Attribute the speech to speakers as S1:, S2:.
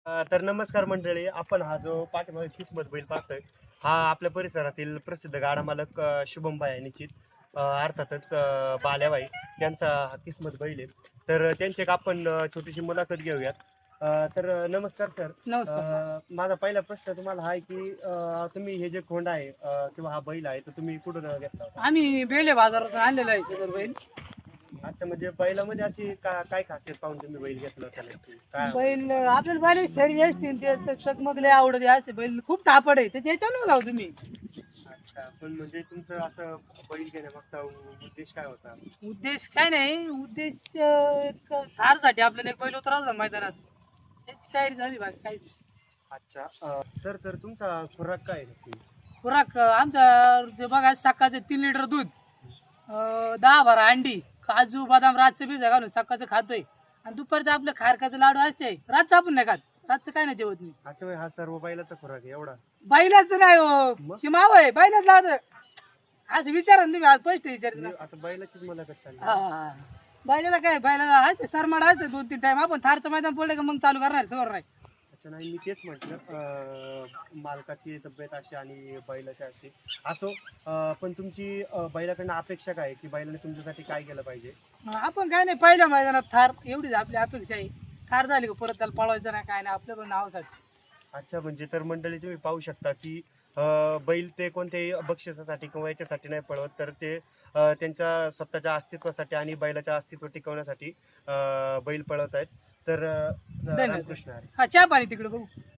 S1: तर नमस्कार मंडळी, आपण हा जो पाठीमागे किस्मत बैल पाहतोय, हा आपल्या परिसरातील प्रसिद्ध गाडा मालक शुभम भाई निश्चित अर्थातच बाल्याबाई यांचा हा किस्मत बैल आहे. तर त्यांची एक आपण छोटीशी मुलाखत घेऊयात. तर नमस्कार सर.
S2: नमस्कार.
S1: माझा पहिला प्रश्न तुम्हाला हा आहे की तुम्ही हे जे खोंड आहे किंवा हा बैल आहे, तर तुम्ही कुठून घेतला होता?
S2: आम्ही बेले बाजारातून आणलेला आहे सदर बैल.
S1: अच्छा, म्हणजे बैलामध्ये अशी काय खासियत पाहून तुम्ही बैल घेतला होता नक्की? काय आवडलं
S2: बैल
S1: तुम्हाला?
S2: आपल्याला बैल शरीर असतील ते चकमकले आवडते असे बैल खूप तापड आहे ते त्याच्यानं जाऊ तुम्ही.
S1: अच्छा, पण म्हणजे तुमचं असं बैल घेण्यामागचा उद्देश काय होता?
S2: उद्देश काय नाही, उद्देश एक थारसाठी आपल्याला एक बैल उतरावला मैदानात त्याची तयारी झाली बाकी काही नाही.
S1: अच्छा, सर तर तुमचा खुराक काय आहे नक्की?
S2: खुराक आमच्या जे बघा सकाळचं 3 लिटर दूध, 10-12 अंडी, काजू बदाम रातचं भिजा घालून सकाळचं खातोय आणि दुपारचं आपलं खारकाचं लाडू असते. रातचं आपण नाही खात, रातचं काय नाही जेवत मी.
S1: अच्छा, म्हणजे हा सर्व बैलाचा खुराक आहे एवढा?
S2: बैलाच नाही हो,
S1: मग?
S2: की माव आहे बैलाच लावत असं विचारा ना तुम्ही. आज पैसे विचारत
S1: म्हणजे आता बैलाचीच मुलाखत चालली.
S2: हा. बैलाला काय, बैलाला आहे सरमाड आहे 2-3 टाइम. आपण थारचं मैदान पडलं का मग चालू करणार तर नाही.
S1: अच्छा, नाही मी तेच म्हटलं, मालकाची तब्येत अशी आणि बैलाची अशी असो. पण तुमची बैलाकडनं अपेक्षा काय आहे की बैलाने तुमच्यासाठी काय केलं पाहिजे?
S2: आपण काय नाही, पहिल्या मैदानात थार एवढीच आपली अपेक्षा आहे. थार झाली का परत त्याला पळवायचं नाही, काय नाही, आपल्या पण नावासाठी.
S1: अच्छा, म्हणजे तर मंडळी तुम्ही पाहू शकता की बैल ते कोणत्याही बक्षिसासाठी किंवा याच्यासाठी नाही पळवत, तर ते त्यांच्या स्वतःच्या अस्तित्वासाठी आणि बैलाच्या अस्तित्व टिकवण्यासाठी बैल पळवत आहेत. तर
S2: धन्यवाद.
S1: रामकृष्ण हरी.
S2: हा, चहा पाणी तिकडे बघू.